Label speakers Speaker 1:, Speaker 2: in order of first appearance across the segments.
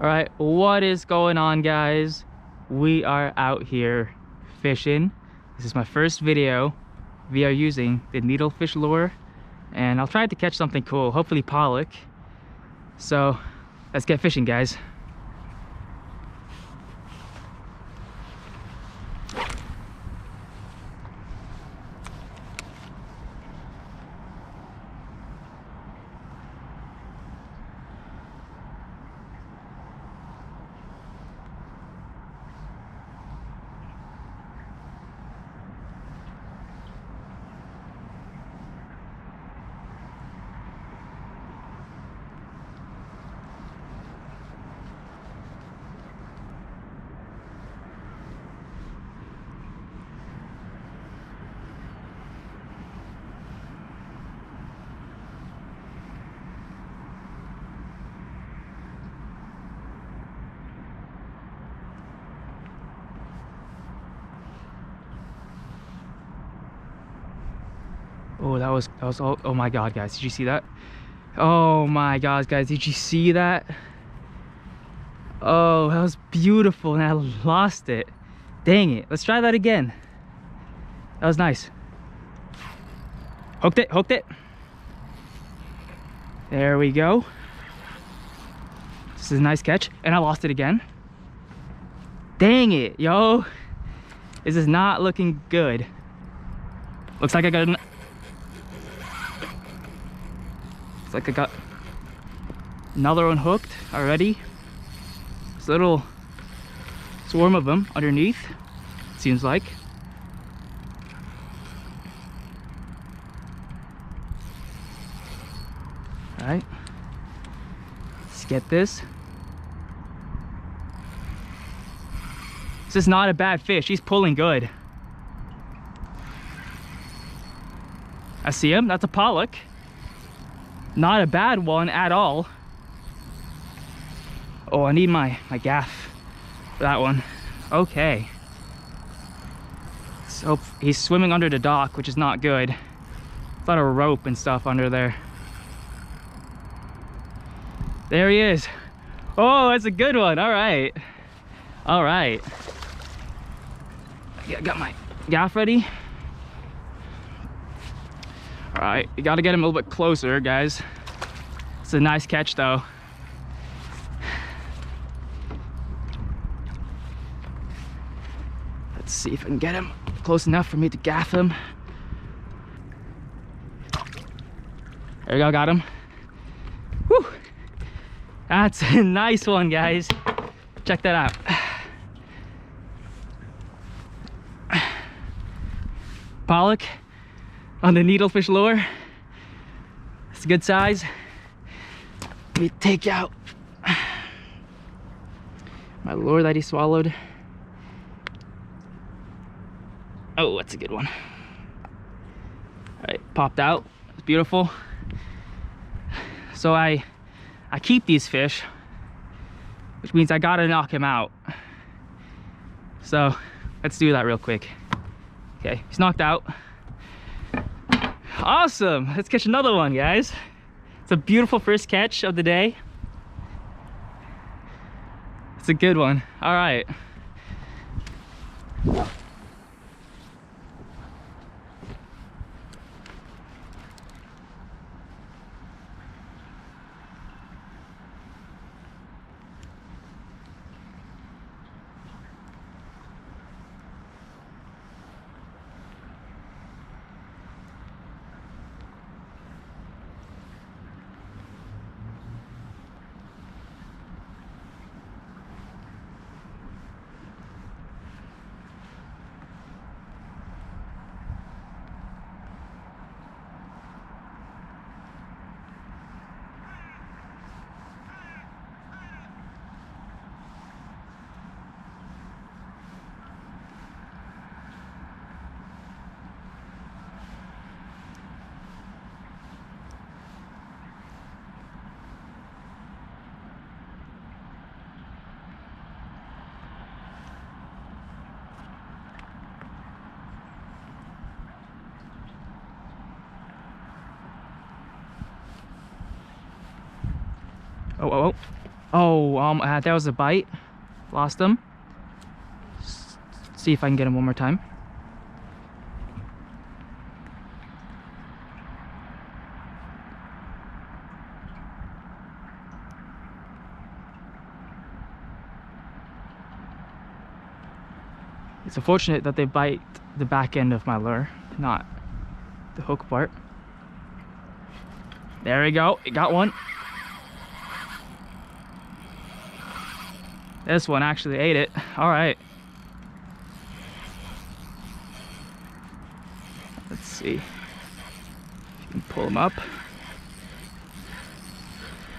Speaker 1: All right, what is going on, guys? We are out here fishing. This is my first video. We are using the needlefish lure, and I'll try to catch something cool, hopefully pollock. So let's get fishing, guys. Oh, that was oh my god, guys, did you see that? Oh my god, guys, did you see that? Oh, that was beautiful, and I lost it. Dang it. Let's try that again. That was nice. Hooked it. There we go. This is a nice catch, and I lost it again. Dang it, yo. This is not looking good. Looks like I got another one hooked already. There's a little swarm of them underneath, it seems like. All right, let's get this. This is not a bad fish. He's pulling good. I see him. That's a pollock. Not a bad one at all. Oh, I need my gaff for that one. Okay. So he's swimming under the dock, which is not good. A lot of rope and stuff under there. There he is. Oh, that's a good one. All right. All right. I got my gaff ready. All right, you got to get him a little bit closer, guys. It's a nice catch, though. Let's see if I can get him close enough for me to gaff him. There you go, got him. Whew. That's a nice one, guys. Check that out. Pollock on the needlefish lure. It's a good size. Let me take out my lure that he swallowed. Oh, that's a good one. All right, popped out. It's beautiful. So I keep these fish, which means I gotta knock him out. So let's do that real quick. Okay, he's knocked out. Awesome. Let's catch another one, guys. It's a beautiful first catch of the day. It's a good one. All right. Oh, Oh, that was a bite. Lost him. See if I can get him one more time. It's unfortunate that they bite the back end of my lure, not the hook part. There we go, it got one. This one actually ate it. All right. Let's see if you can pull him up.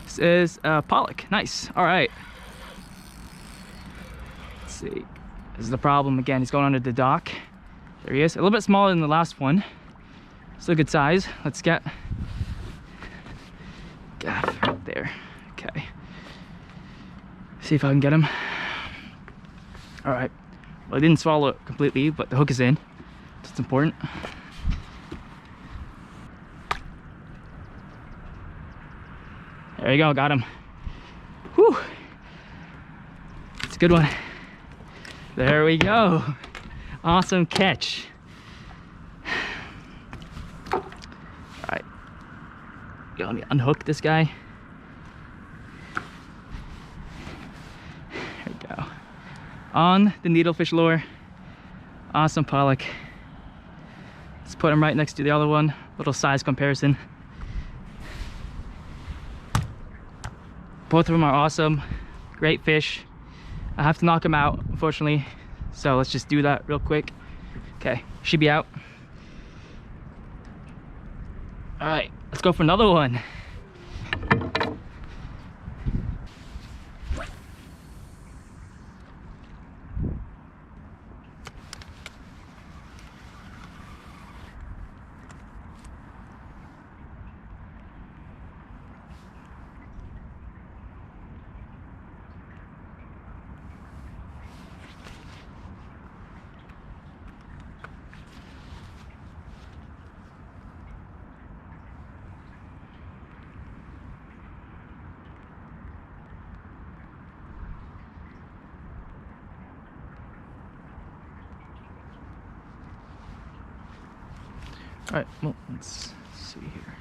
Speaker 1: This is Pollock. Nice. All right. Let's see. This is the problem again. He's going under the dock. There he is. A little bit smaller than the last one. Still good size. Let's get gaff right there. Okay. See if I can get him. All right. Well, I didn't swallow it completely, but the hook is in. That's important. There you go. Got him. Whew. It's a good one. There we go. Awesome catch. All right. Let me unhook this guy. There we go. On the needlefish lure. Awesome Pollock. Let's put him right next to the other one. Little size comparison. Both of them are awesome. Great fish. I have to knock him out, unfortunately. So let's just do that real quick. Okay, should be out. All right, let's go for another one. All right, well, let's see here.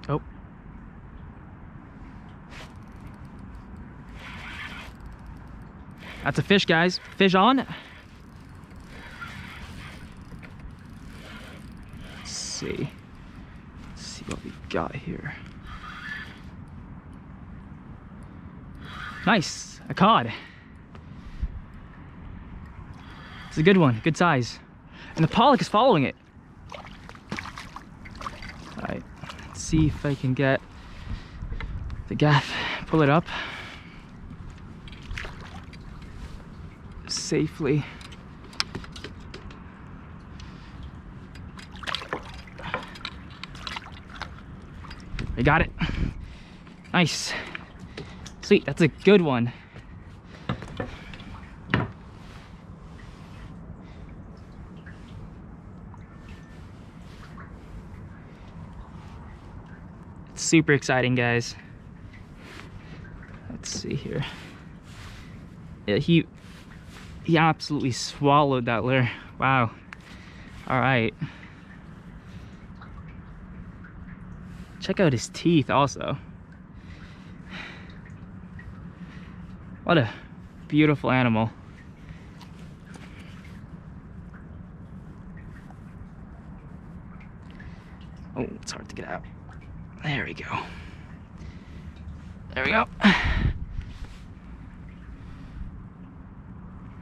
Speaker 1: Oh. That's a fish, guys. Fish on. Let's see. Let's see what we got here. Nice. A cod. It's a good one. Good size. And the Pollock is following it. All right. Let's see if I can get the gaff. Pull it up safely. I got it. Nice. Sweet, that's a good one. super exciting, guys. Let's see here. Yeah, he absolutely swallowed that lure. Wow. All right. Check out his teeth also. What a beautiful animal. Oh, it's hard to get out. There we go. There we go.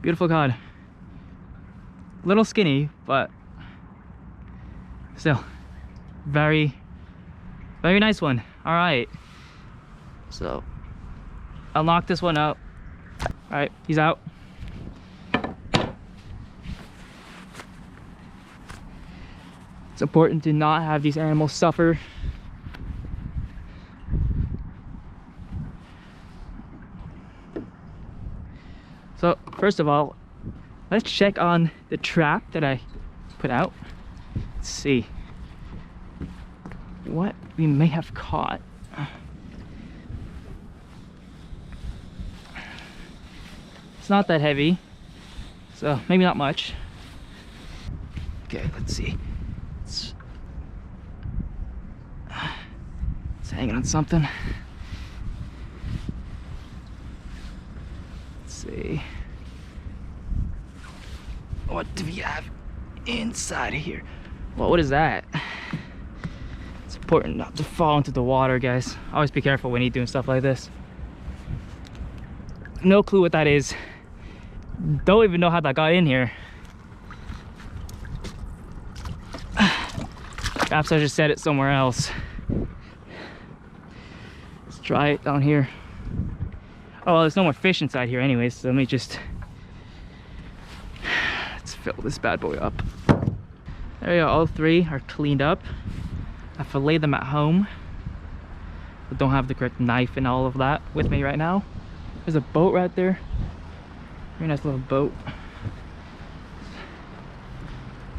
Speaker 1: Beautiful cod. Little skinny, but still very nice one. All right, so I'll knock this one out. All right, he's out. It's important to not have these animals suffer. So first of all, let's check on the trap that I put out. Let's see what we may have caught. It's not that heavy, so maybe not much. Okay, let's see. It's hanging on something. Let's see. What do we have inside of here? Well, what is that? It's important not to fall into the water, guys. Always be careful when you're doing stuff like this. No clue what that is. Don't even know how that got in here. Perhaps I just set it somewhere else. Let's try it down here. Oh, well, there's no more fish inside here anyways, so let me just... let's fill this bad boy up. There we go, all three are cleaned up. I fillet them at home, but don't have the correct knife and all of that with me right now. There's a boat right there. Very nice little boat.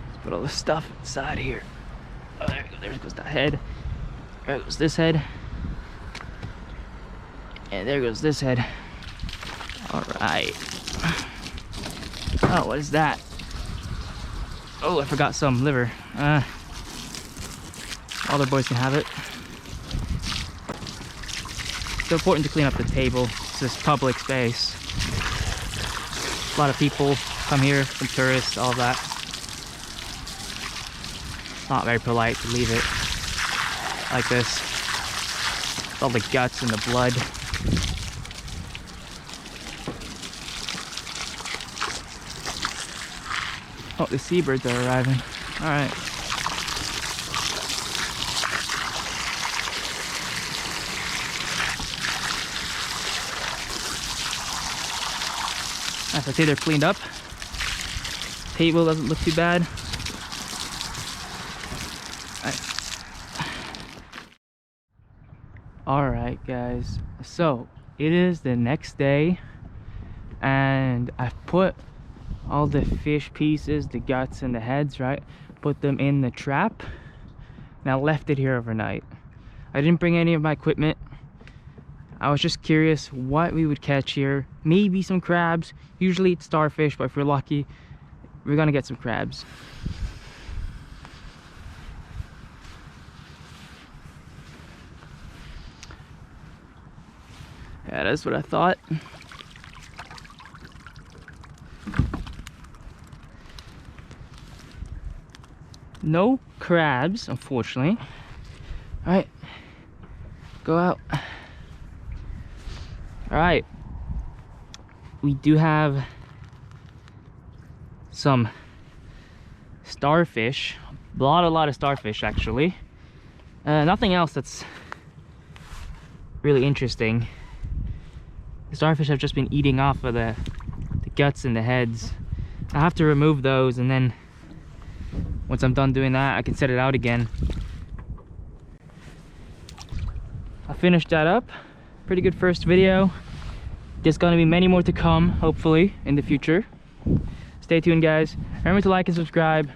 Speaker 1: Let's put all the stuff inside here. Oh, there we go. There goes that head. There goes this head. And there goes this head. All right. Oh, what is that? Oh, I forgot some liver. Other boys can have it. It's important to clean up the table. It's this public space. A lot of people come here, some tourists, all of that. It's not very polite to leave it like this. All the guts and the blood. Oh, the seabirds are arriving. All right. As I say, they're cleaned up. Table doesn't look too bad. All right, guys. So it is the next day, and I've put all the fish pieces, the guts and the heads, right? Put them in the trap. And I left it here overnight. I didn't bring any of my equipment. I was just curious what we would catch here. Maybe some crabs. Usually it's starfish, but if we're lucky, we're gonna get some crabs. Yeah, that's what I thought. No crabs, unfortunately. All right, go out. All right, we do have some starfish, a lot of starfish actually. Nothing else that's really interesting. The starfish have just been eating off of the guts and the heads. I have to remove those, and then once I'm done doing that, I can set it out again. I finished that up. Pretty good first video. There's gonna be many more to come, hopefully, in the future. Stay tuned, guys. Remember to like and subscribe.